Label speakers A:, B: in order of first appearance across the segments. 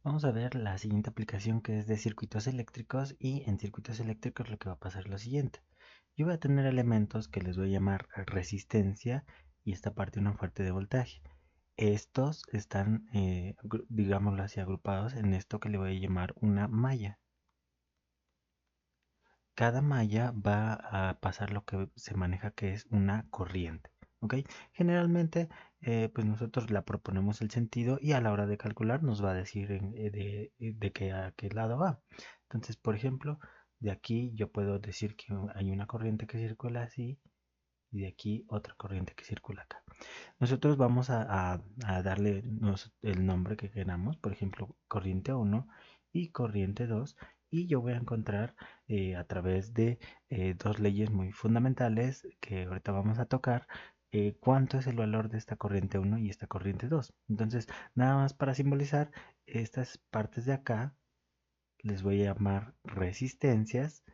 A: Vamos a ver la siguiente aplicación que es de circuitos eléctricos y en circuitos eléctricos lo que va a pasar es lo siguiente. Yo voy a tener elementos que les voy a llamar resistencia y esta parte una fuente de voltaje. Estos están, digámoslo así, agrupados en esto que le voy a llamar una malla. Cada malla va a pasar lo que se maneja que es una corriente. ¿Ok? Generalmente, pues nosotros la proponemos el sentido y a la hora de calcular nos va a decir de qué a qué lado va. Entonces, por ejemplo, de aquí yo puedo decir que hay una corriente que circula así y de aquí otra corriente que circula acá. Nosotros vamos a darle el nombre que queramos, por ejemplo, corriente 1 y corriente 2, y yo voy a encontrar a través de dos leyes muy fundamentales que ahorita vamos a tocar, cuánto es el valor de esta corriente 1 y esta corriente 2. Entonces, nada más para simbolizar estas partes de acá, les voy a llamar resistencias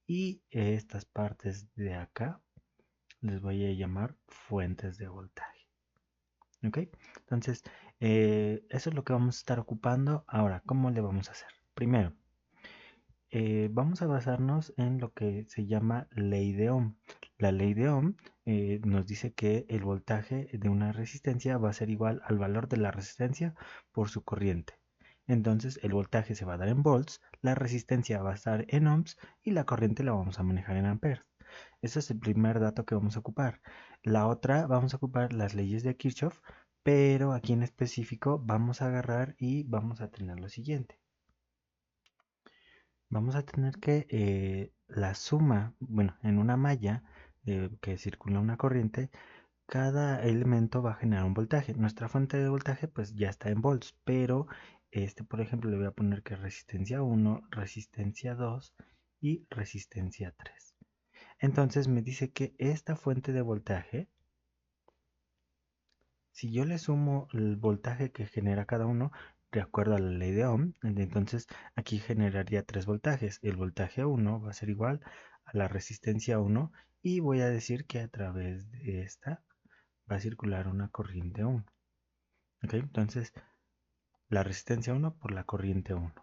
A: y estas partes de acá les voy a llamar fuentes de voltaje. ¿Ok? Entonces, eso es lo que vamos a estar ocupando. Ahora, ¿cómo le vamos a hacer? Primero, vamos a basarnos en lo que se llama ley de Ohm. La ley de Ohm nos dice que el voltaje de una resistencia va a ser igual al valor de la resistencia por su corriente. Entonces, el voltaje se va a dar en volts, la resistencia va a estar en ohms y la corriente la vamos a manejar en amperes. Ese es el primer dato que vamos a ocupar. La otra, vamos a ocupar las leyes de Kirchhoff, pero aquí en específico vamos a agarrar y vamos a tener lo siguiente. Vamos a tener que la suma, bueno, en una malla que circula una corriente, cada elemento va a generar un voltaje. Nuestra fuente de voltaje pues ya está en volts, pero por ejemplo, le voy a poner que resistencia 1, resistencia 2 y resistencia 3. Entonces me dice que esta fuente de voltaje, si yo le sumo el voltaje que genera cada uno, de acuerdo a la ley de Ohm, entonces aquí generaría tres voltajes. El voltaje 1 va a ser igual a la resistencia 1 y voy a decir que a través de esta va a circular una corriente 1. ¿Ok? Entonces la resistencia 1 por la corriente 1.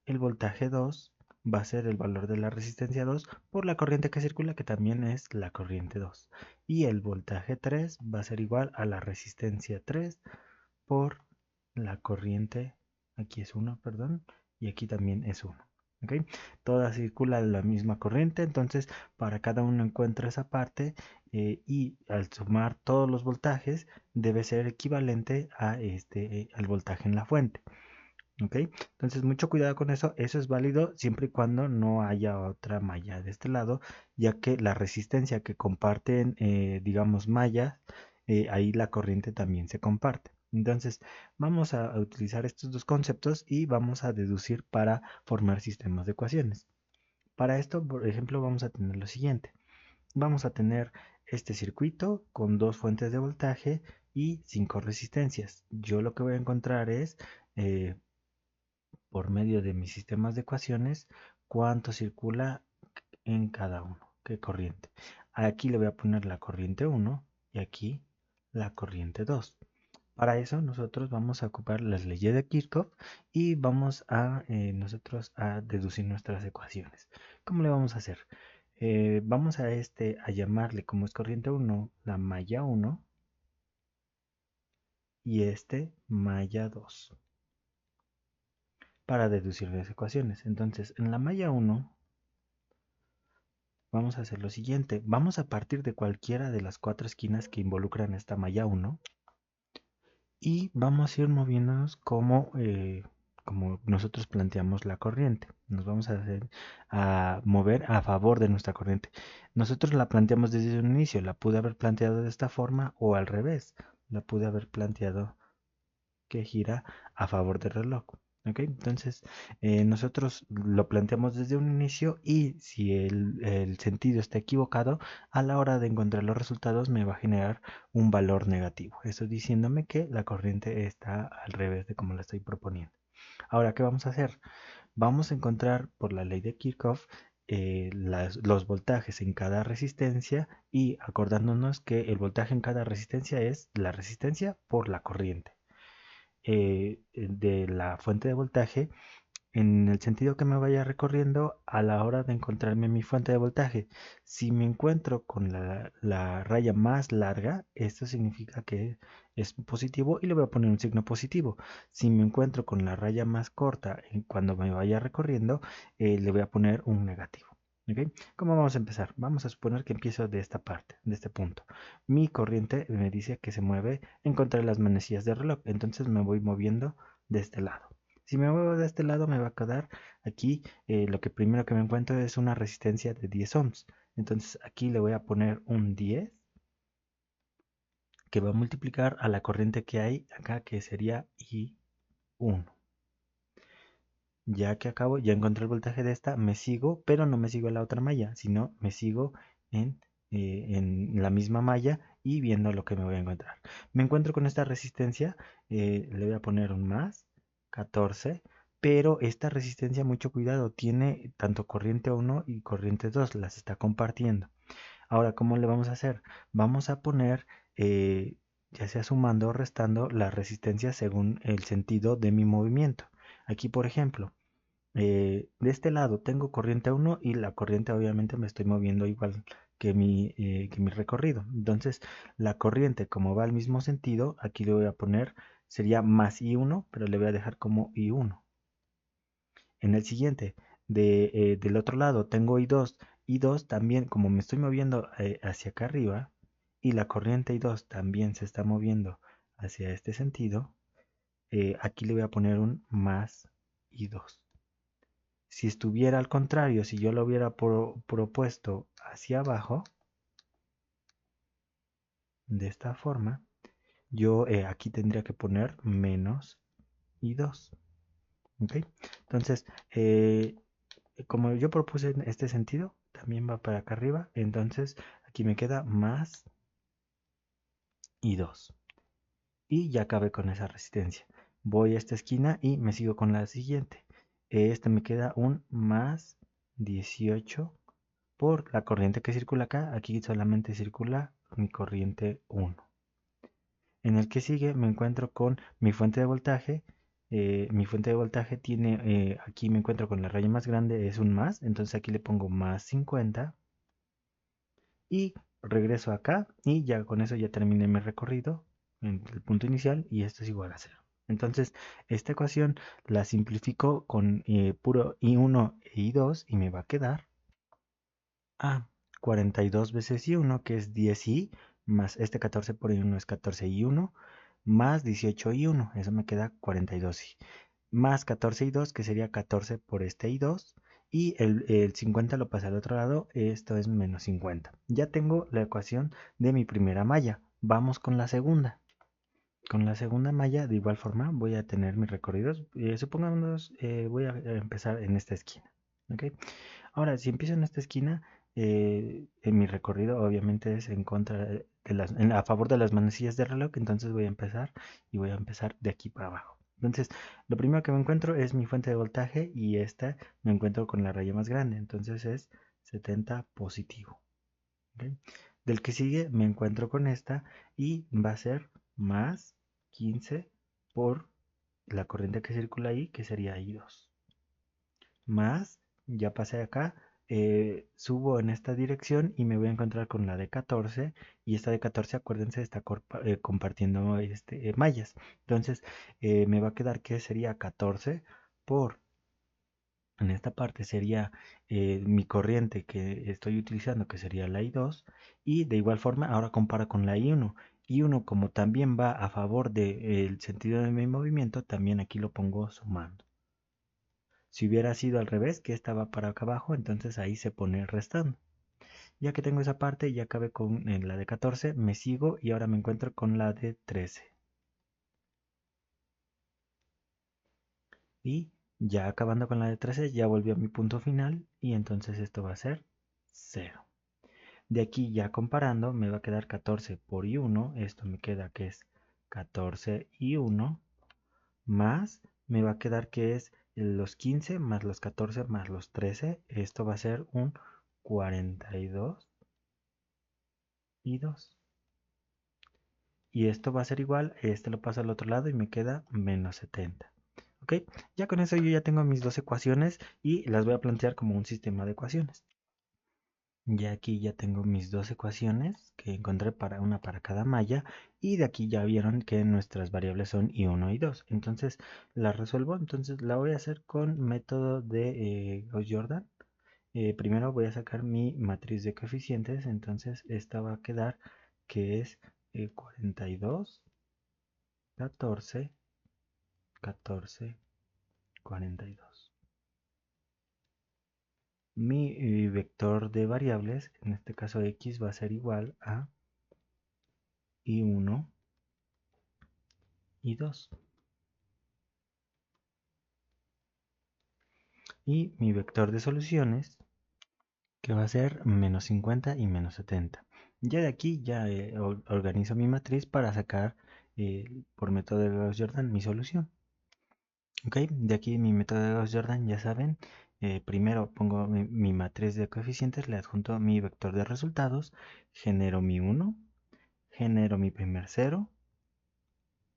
A: El voltaje 2 va a ser el valor de la resistencia 2 por la corriente que circula, que también es la corriente 2. Y el voltaje 3 va a ser igual a la resistencia 3 por la corriente, aquí es 1, perdón, y aquí también es 1. ¿Okay? Toda circula la misma corriente, entonces para cada uno encuentra esa parte y al sumar todos los voltajes debe ser equivalente a al voltaje en la fuente. ¿Ok? Entonces mucho cuidado con eso, eso es válido siempre y cuando no haya otra malla de este lado, ya que la resistencia que comparten, digamos, mallas, ahí la corriente también se comparte. Entonces vamos a utilizar estos dos conceptos y vamos a deducir para formar sistemas de ecuaciones. Para esto, por ejemplo, vamos a tener lo siguiente. Vamos a tener este circuito con dos fuentes de voltaje y cinco resistencias. Yo lo que voy a encontrar es, por medio de mis sistemas de ecuaciones, cuánto circula en cada uno, qué corriente. Aquí le voy a poner la corriente 1 y aquí la corriente 2. Para eso nosotros vamos a ocupar las leyes de Kirchhoff y vamos a nosotros a deducir nuestras ecuaciones. ¿Cómo le vamos a hacer? Vamos a llamarle, como es corriente 1, la malla 1 y malla 2 para deducir las ecuaciones. Entonces, en la malla 1 vamos a hacer lo siguiente. Vamos a partir de cualquiera de las cuatro esquinas que involucran esta malla 1 y vamos a ir moviéndonos como nosotros planteamos la corriente. Nos vamos a mover a favor de nuestra corriente. Nosotros la planteamos desde un inicio. La pude haber planteado de esta forma o al revés. La pude haber planteado que gira a favor del reloj. ¿Ok? Entonces, nosotros lo planteamos desde un inicio y si el sentido está equivocado, a la hora de encontrar los resultados me va a generar un valor negativo. Eso diciéndome que la corriente está al revés de como la estoy proponiendo. Ahora, ¿qué vamos a hacer? Vamos a encontrar por la ley de Kirchhoff los voltajes en cada resistencia y acordándonos que el voltaje en cada resistencia es la resistencia por la corriente. de la fuente de voltaje en el sentido que me vaya recorriendo a la hora de encontrarme mi fuente de voltaje. Si me encuentro con la raya más larga, esto significa que es positivo y le voy a poner un signo positivo. Si me encuentro con la raya más corta cuando me vaya recorriendo, le voy a poner un negativo. ¿Ok? ¿Cómo vamos a empezar? Vamos a suponer que empiezo de esta parte, de este punto. Mi corriente me dice que se mueve en contra de las manecillas del reloj, entonces me voy moviendo de este lado. Si me muevo de este lado me va a quedar aquí, lo que primero que me encuentro es una resistencia de 10 ohms. Entonces aquí le voy a poner un 10 que va a multiplicar a la corriente que hay acá, que sería I1. Ya que acabo, ya encontré el voltaje de esta, me sigo, pero no me sigo en la otra malla, sino me sigo en la misma malla y viendo lo que me voy a encontrar. Me encuentro con esta resistencia, le voy a poner un más, 14, pero esta resistencia, mucho cuidado, tiene tanto corriente 1 y corriente 2, las está compartiendo. Ahora, ¿cómo le vamos a hacer? Vamos a poner, ya sea sumando o restando, la resistencia según el sentido de mi movimiento. Aquí, por ejemplo, de este lado tengo corriente 1 y la corriente obviamente me estoy moviendo igual que mi recorrido. Entonces la corriente como va al mismo sentido, aquí le voy a poner, sería más I1, pero le voy a dejar como I1. En el siguiente, del otro lado tengo I2. I2 también, como me estoy moviendo hacia acá arriba y la corriente I2 también se está moviendo hacia este sentido, aquí le voy a poner un más I2. Si estuviera al contrario, si yo lo hubiera propuesto hacia abajo, de esta forma, yo aquí tendría que poner menos I2. ¿Ok? Entonces, como yo propuse en este sentido, también va para acá arriba. Entonces, aquí me queda más I2. Y ya acabé con esa resistencia. Voy a esta esquina y me sigo con la siguiente. Este me queda un más 18 por la corriente que circula acá. Aquí solamente circula mi corriente 1. En el que sigue me encuentro con mi fuente de voltaje. Mi fuente de voltaje tiene, aquí me encuentro con la raya más grande, es un más. Entonces aquí le pongo más 50 y regreso acá y ya con eso ya terminé mi recorrido en el punto inicial y esto es igual a 0. Entonces esta ecuación la simplifico con puro I1 e I2 y me va a quedar a 42 veces I1, que es 10I, más este 14 por I1 es 14I1, más 18I1, eso me queda 42I, más 14I2, que sería 14 por este I2, y el 50 lo pasa al otro lado, esto es menos 50. Ya tengo la ecuación de mi primera malla. Vamos con la segunda. Con la segunda malla, de igual forma, voy a tener mis recorridos. Supongamos, voy a empezar en esta esquina. ¿Ok? Ahora, si empiezo en esta esquina, en mi recorrido obviamente es en contra a favor de las manecillas de reloj, entonces voy a empezar y voy a empezar de aquí para abajo. Entonces, lo primero que me encuentro es mi fuente de voltaje y esta me encuentro con la raya más grande, entonces es 70 positivo. ¿Ok? Del que sigue me encuentro con esta y va a ser más 15 por la corriente que circula ahí, que sería I2. Más, ya pasé acá, subo en esta dirección y me voy a encontrar con la de 14 y esta de 14, acuérdense, está compartiendo mallas. Entonces, me va a quedar que sería 14 por, en esta parte sería mi corriente que estoy utilizando, que sería la I2, y de igual forma ahora compara con la I1. I1 como también va a favor del sentido de mi movimiento, también aquí lo pongo sumando. Si hubiera sido al revés, que esta va para acá abajo, entonces ahí se pone restando. Ya que tengo esa parte, ya acabé con la de 14, me sigo y ahora me encuentro con la de 13. Y ya acabando con la de 13, ya volví a mi punto final y entonces esto va a ser 0. De aquí ya comparando, me va a quedar 14 por I1, esto me queda que es 14 I1, más me va a quedar que es los 15 más los 14 más los 13, esto va a ser un 42 y 2. Y esto va a ser igual, este lo paso al otro lado y me queda menos 70. ¿Ok? Ya con eso yo ya tengo mis dos ecuaciones y las voy a plantear como un sistema de ecuaciones. Ya aquí ya tengo mis dos ecuaciones que encontré para una para cada malla y de aquí ya vieron que nuestras variables son y1 y 2. Entonces la resuelvo, entonces la voy a hacer con método de Gauss-Jordan. Primero voy a sacar mi matriz de coeficientes, entonces esta va a quedar que es 42, 14, 14, 42. Mi vector de variables, en este caso x, va a ser igual a y1 y 2. Y mi vector de soluciones, que va a ser menos 50 y menos 70. Ya de aquí ya organizo mi matriz para sacar por método de Gauss-Jordan mi solución. Ok, de aquí mi método de Gauss-Jordan, ya saben, primero pongo mi matriz de coeficientes, le adjunto mi vector de resultados, genero mi 1, genero mi primer 0,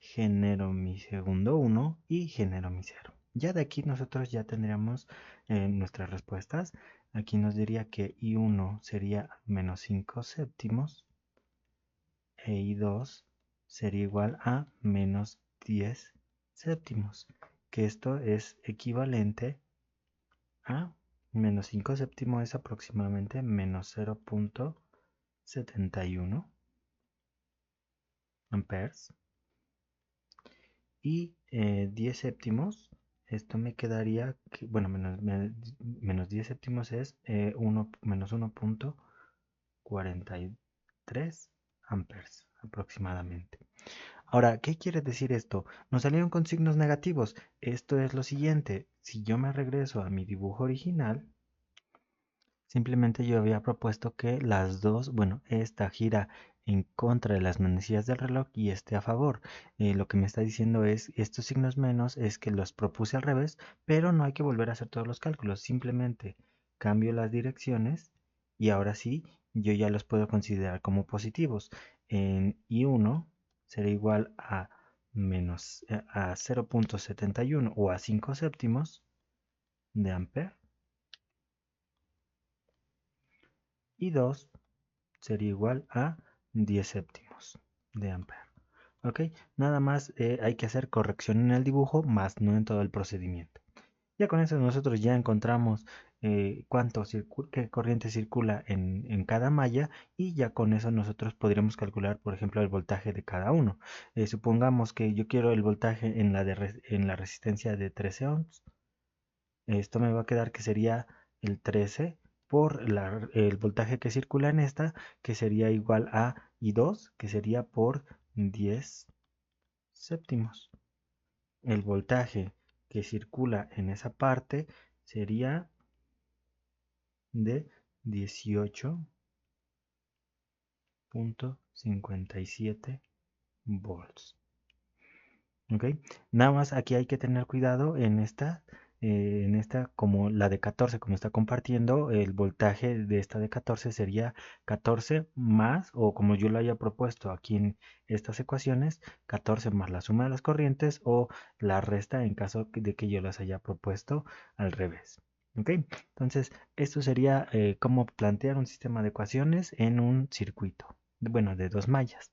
A: genero mi segundo 1 y genero mi 0. Ya de aquí nosotros ya tendríamos nuestras respuestas. Aquí nos diría que I1 sería menos 5 séptimos e I2 sería igual a menos 10 séptimos, que esto es equivalente a menos 5 séptimos es aproximadamente menos 0.71 amperes y 10 séptimos, esto me quedaría, bueno, menos 10 séptimos es menos 1.43 amperes aproximadamente. Ahora, ¿qué quiere decir esto? Nos salieron con signos negativos. Esto es lo siguiente, si yo me regreso a mi dibujo original, simplemente yo había propuesto que las dos, bueno, esta gira en contra de las manecillas del reloj y este a favor. Lo que me está diciendo es, estos signos menos es que los propuse al revés, pero no hay que volver a hacer todos los cálculos. Simplemente cambio las direcciones y ahora sí, yo ya los puedo considerar como positivos. En I1 será igual a menos a 0.71 o a 5 séptimos de ampere y 2 sería igual a 10 séptimos de ampere. ¿Ok? Nada más hay que hacer corrección en el dibujo, más no en todo el procedimiento. Ya con eso nosotros ya encontramos qué corriente circula en cada malla y ya con eso nosotros podríamos calcular, por ejemplo, el voltaje de cada uno. Supongamos que yo quiero el voltaje en la resistencia de 13 ohms. Esto me va a quedar que sería el 13 por el voltaje que circula en esta, que sería igual a I2, que sería por 10 séptimos. El voltaje que circula en esa parte sería de 18.57 volts. ¿Ok? Nada más aquí hay que tener cuidado en esta como la de 14, como está compartiendo, el voltaje de esta de 14 sería 14 más, o como yo lo haya propuesto aquí en estas ecuaciones, 14 más la suma de las corrientes o la resta en caso de que yo las haya propuesto al revés. ¿Ok? Entonces, esto sería cómo plantear un sistema de ecuaciones en un circuito, bueno, de dos mallas.